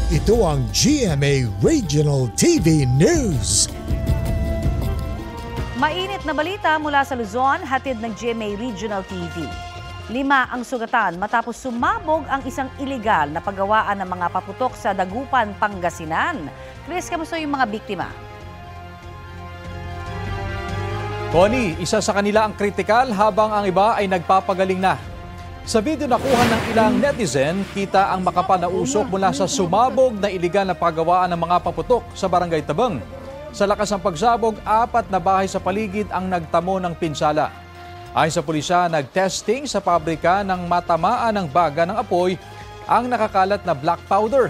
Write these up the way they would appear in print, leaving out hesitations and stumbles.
Ito ang GMA Regional TV News. Mainit na balita mula sa Luzon, hatid ng GMA Regional TV. 5 ang sugatan matapos sumabog ang isang iligal na paggawaan ng mga paputok sa Dagupan, Pangasinan. Chris, kamusta yung mga biktima? Connie, isa sa kanila ang kritikal habang ang iba ay nagpapagaling na. Sa video nakuha ng ilang netizen, kita ang makapal na usok mula sa sumabog na iligal na paggawaan ng mga paputok sa Barangay Tabang. Sa lakas ng pagsabog, 4 na bahay sa paligid ang nagtamo ng pinsala. Ayon sa pulisya, nag-testing sa pabrika ng matamaan ng baga ng apoy ang nakakalat na black powder.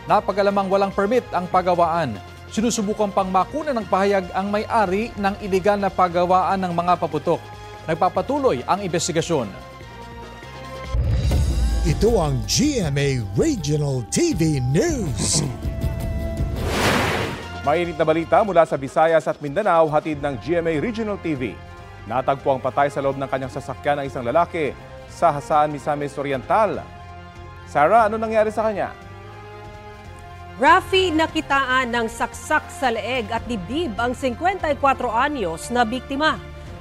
Napagalamang walang permit ang paggawaan. Sinusubukan pang makuna ng pahayag ang may-ari ng iligal na paggawaan ng mga paputok. Nagpapatuloy ang investigasyon. Ito ang GMA Regional TV News. Mainit na balita mula sa Visayas at Mindanao, hatid ng GMA Regional TV. Natagpo ang patay sa loob ng kanyang sasakyan ng isang lalaki sa Hasaan, Misamis Oriental. Sarah, ano nangyari sa kanya? Rafi, nakitaan ng saksak sa leeg at dibdib ang 54 anyos na biktima.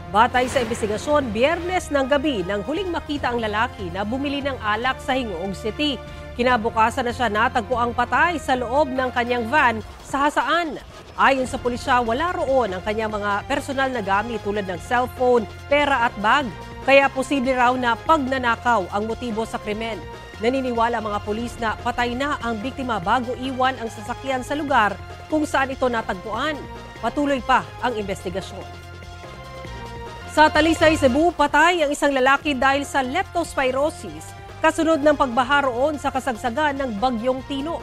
Batay sa investigasyon, Biyernes ng gabi nang huling makita ang lalaki na bumili ng alak sa Hingoog City. Kinabukasan na siya natagpo ang patay sa loob ng kanyang van sa Hasaan. Ayon sa pulisya, wala roon ang kanyang mga personal na gamit tulad ng cellphone, pera at bag. Kaya posible raw na pagnanakaw ang motibo sa krimen. Naniniwala mga pulis na patay na ang biktima bago iwan ang sasakyan sa lugar kung saan ito natagpuan. Patuloy pa ang investigasyon. Sa Talisay, Cebu, patay ang isang lalaki dahil sa leptospirosis kasunod ng pagbaha roon sa kasagsagan ng Bagyong Tino.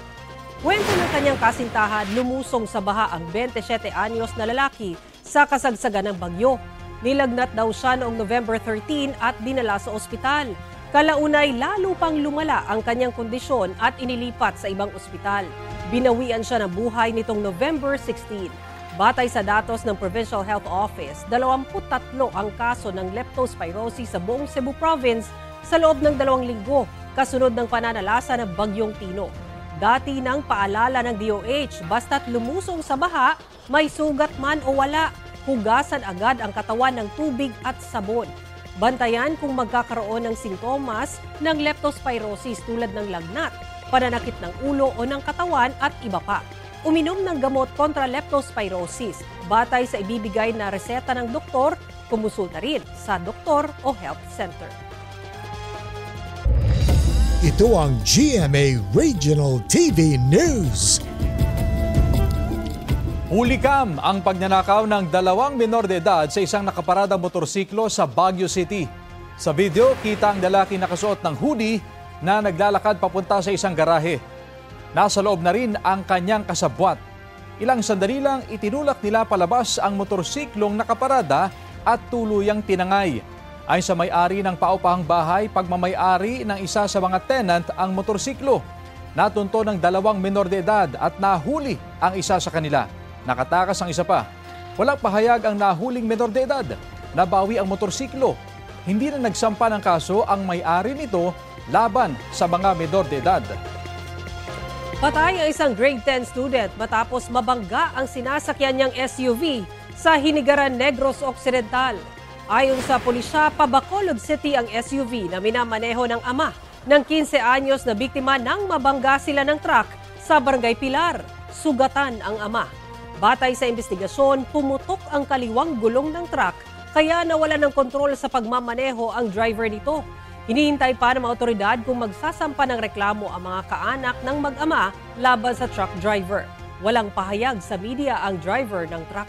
Kwento ng kanyang kasintahan, lumusong sa baha ang 27 anyos na lalaki sa kasagsagan ng bagyo. Nilagnat daw siya noong November 13 at dinala sa ospital. Kalaunay, lalo pang lumala ang kanyang kondisyon at inilipat sa ibang ospital. Binawian siya ng buhay nitong November 16. Batay sa datos ng Provincial Health Office, 23 ang kaso ng leptospirosis sa buong Cebu Province sa loob ng 2 linggo, kasunod ng pananalasa ng Bagyong Tino. Dati nang paalala ng DOH, basta't lumusong sa baha, may sugat man o wala, hugasan agad ang katawan ng tubig at sabon. Bantayan kung magkakaroon ng sintomas ng leptospirosis tulad ng lagnat, pananakit ng ulo o ng katawan at iba pa. Uminom ng gamot kontra leptospirosis. Batay sa ibibigay na reseta ng doktor, kumusulta rin sa doktor o health center. Ito ang GMA Regional TV News. Hulikam ang pagnanakaw ng 2 menor de edad sa isang nakaparadang motorsiklo sa Baguio City. Sa video, kita ang lalaki nakasuot ng hoodie na naglalakad papunta sa isang garahe. Nasa loob na rin ang kanyang kasabwat. Ilang sandali lang itinulak nila palabas ang motorsiklong nakaparada at tuluyang tinangay. Ayon sa may-ari ng paupahang bahay, pagmamay-ari ng isa sa mga tenant ang motorsiklo. Natunto ng 2 menor de edad at nahuli ang isa sa kanila. Nakatakas ang isa pa. Walang pahayag ang nahuling menor de edad. Nabawi ang motorsiklo. Hindi na nagsampa ng kaso ang may-ari nito laban sa mga menor de edad. Patay ang isang grade 10 student matapos mabangga ang sinasakyan niyang SUV sa Hinigaran, Negros Occidental. Ayon sa pulisya, Bacolod City ang SUV na minamaneho ng ama ng 15 anyos na biktima nang mabangga sila ng truck sa Barangay Pilar. Sugatan ang ama. Batay sa investigasyon, pumutok ang kaliwang gulong ng truck kaya nawala ng kontrol sa pagmamaneho ang driver nito. Hinihintay pa ng mga otoridad kung magsasampa ng reklamo ang mga kaanak ng mag-ama laban sa truck driver. Walang pahayag sa media ang driver ng truck.